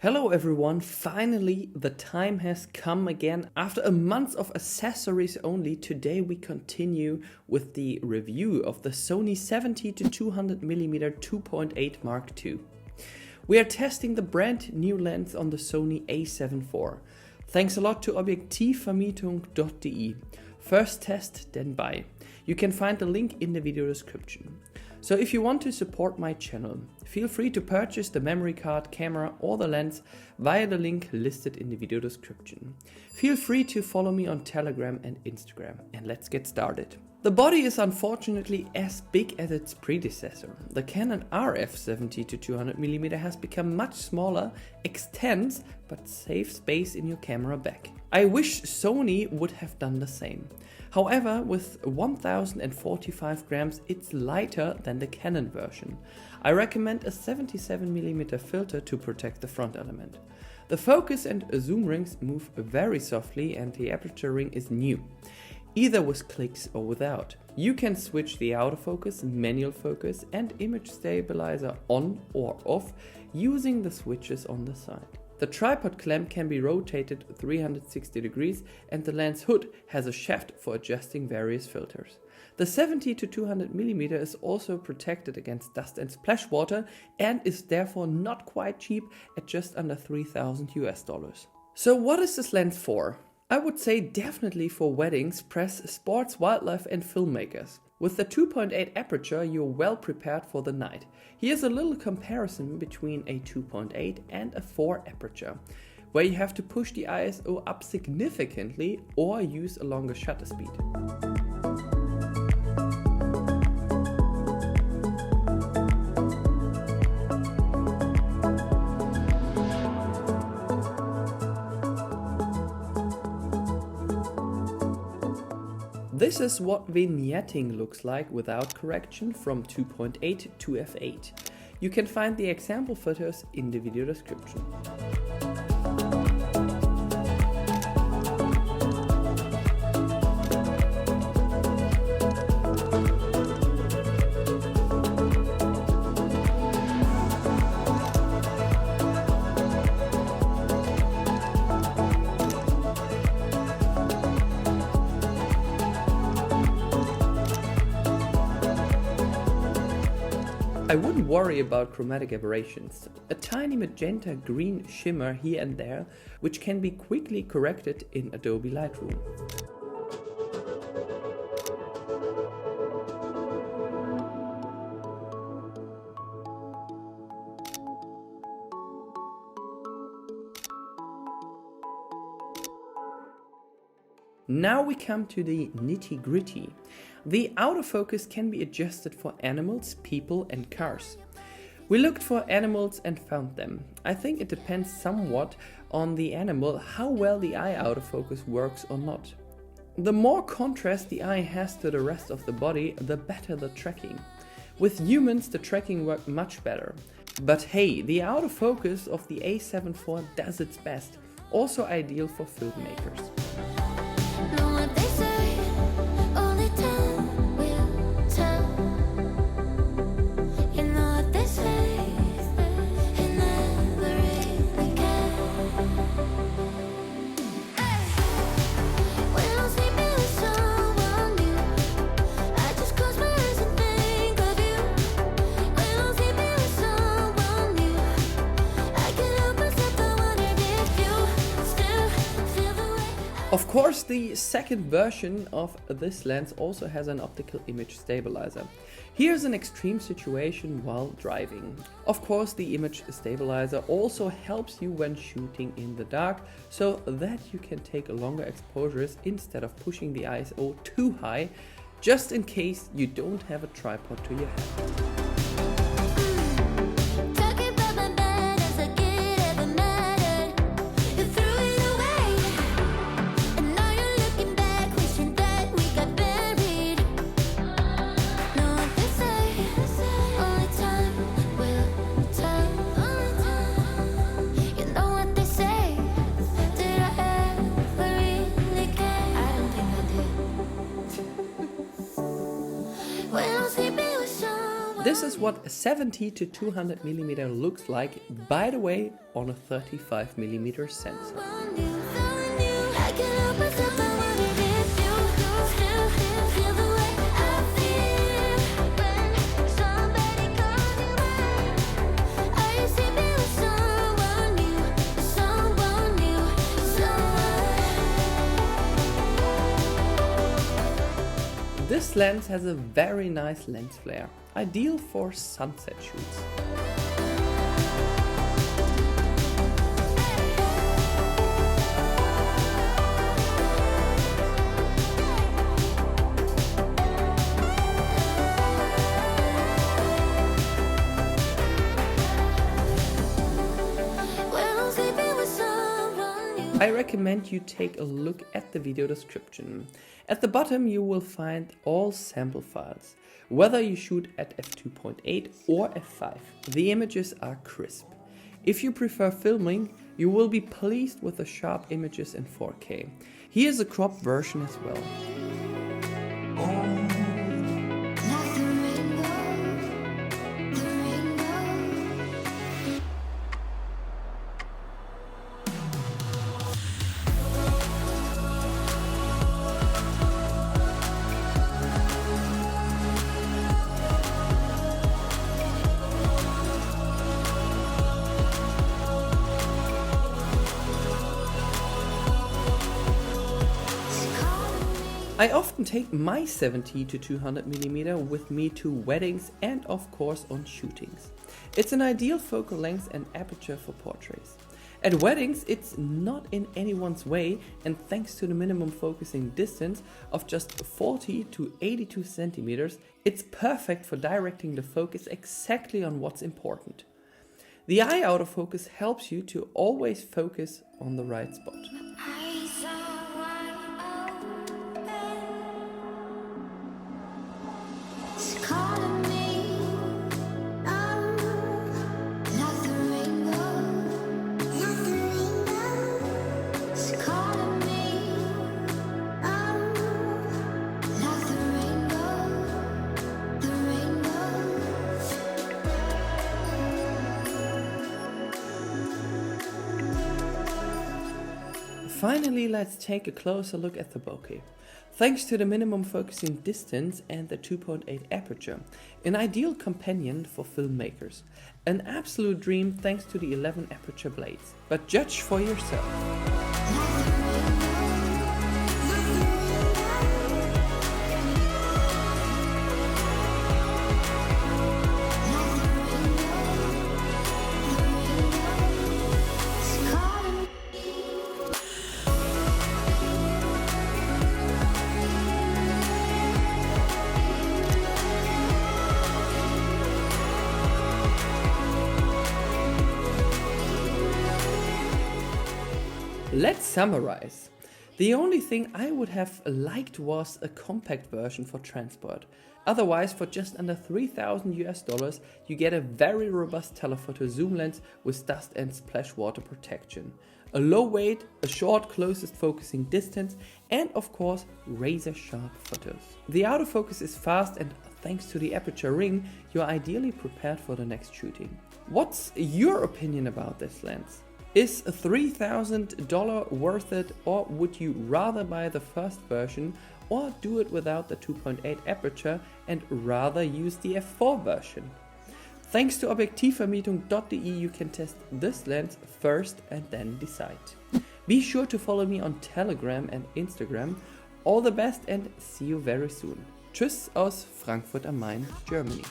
Hello everyone, finally the time has come again. After a month of accessories only, today we continue with the review of the Sony 70-200mm 2.8 Mark II. We are testing the brand new lens on the Sony a7 IV. Thanks a lot to objektivvermietung.de. First test, then buy. You can find the link in the video description. So if you want to support my channel, feel free to purchase the memory card, camera or the lens via the link listed in the video description. Feel free to follow me on Telegram and Instagram, and let's get started. The body is unfortunately as big as its predecessor. The Canon RF 70-200mm has become much smaller, extends but saves space in your camera bag. I wish Sony would have done the same. However, with 1045 grams, it's lighter than the Canon version. I recommend a 77mm filter to protect the front element. The focus and zoom rings move very softly and the aperture ring is new, either with clicks or without. You can switch the autofocus, manual focus and image stabilizer on or off using the switches on the side. The tripod clamp can be rotated 360 degrees and the lens hood has a shaft for adjusting various filters. The 70-200mm is also protected against dust and splash water and is therefore not quite cheap at just under $3,000. So what is this lens for? I would say definitely for weddings, press, sports, wildlife and filmmakers. With the 2.8 aperture, you're well prepared for the night. Here's a little comparison between a 2.8 and a 4 aperture, where you have to push the ISO up significantly or use a longer shutter speed. This is what vignetting looks like without correction from 2.8 to f8. You can find the example photos in the video description. I wouldn't worry about chromatic aberrations. A tiny magenta green shimmer here and there, which can be quickly corrected in Adobe Lightroom. Now we come to the nitty-gritty. The autofocus can be adjusted for animals, people and cars. We looked for animals and found them. I think it depends somewhat on the animal how well the eye autofocus works or not. The more contrast the eye has to the rest of the body, the better the tracking. With humans the tracking worked much better. But hey, the autofocus of the a7 IV does its best, also ideal for filmmakers. Of course, the second version of this lens also has an optical image stabilizer. Here's an extreme situation while driving. Of course, the image stabilizer also helps you when shooting in the dark, so that you can take longer exposures instead of pushing the ISO too high, just in case you don't have a tripod to your head. this is what 70 to 200 millimeter looks like, by the way, on a 35 millimeter sensor. This lens has a very nice lens flare, ideal for sunset shoots. I recommend you take a look at the video description. At the bottom you will find all sample files. Whether you shoot at f2.8 or f5, the images are crisp. If you prefer filming, you will be pleased with the sharp images in 4K. Here's a cropped version as well. I often take my 70 to 200 millimeter with me to weddings and of course on shootings. It's an ideal focal length and aperture for portraits. At weddings it's not in anyone's way, and thanks to the minimum focusing distance of just 40 to 82 centimeters, it's perfect for directing the focus exactly on what's important. The eye autofocus helps you to always focus on the right spot. Finally, let's take a closer look at the bokeh. Thanks to the minimum focusing distance and the 2.8 aperture, an ideal companion for filmmakers. An absolute dream thanks to the 11 aperture blades. But judge for yourself. Let's summarize. The only thing I would have liked was a compact version for transport. Otherwise, for just under $3,000 you get a very robust telephoto zoom lens with dust and splash water protection. A low weight, a short closest focusing distance, and of course razor sharp photos. The autofocus is fast, and thanks to the aperture ring you are ideally prepared for the next shooting. What's your opinion about this lens? Is $3,000 worth it, or would you rather buy the first version or do it without the 2.8 aperture and rather use the f4 version? Thanks to Objektivvermietung.de you can test this lens first and then decide. Be sure to follow me on Telegram and Instagram. All the best and see you very soon. Tschüss aus Frankfurt am Main, Germany.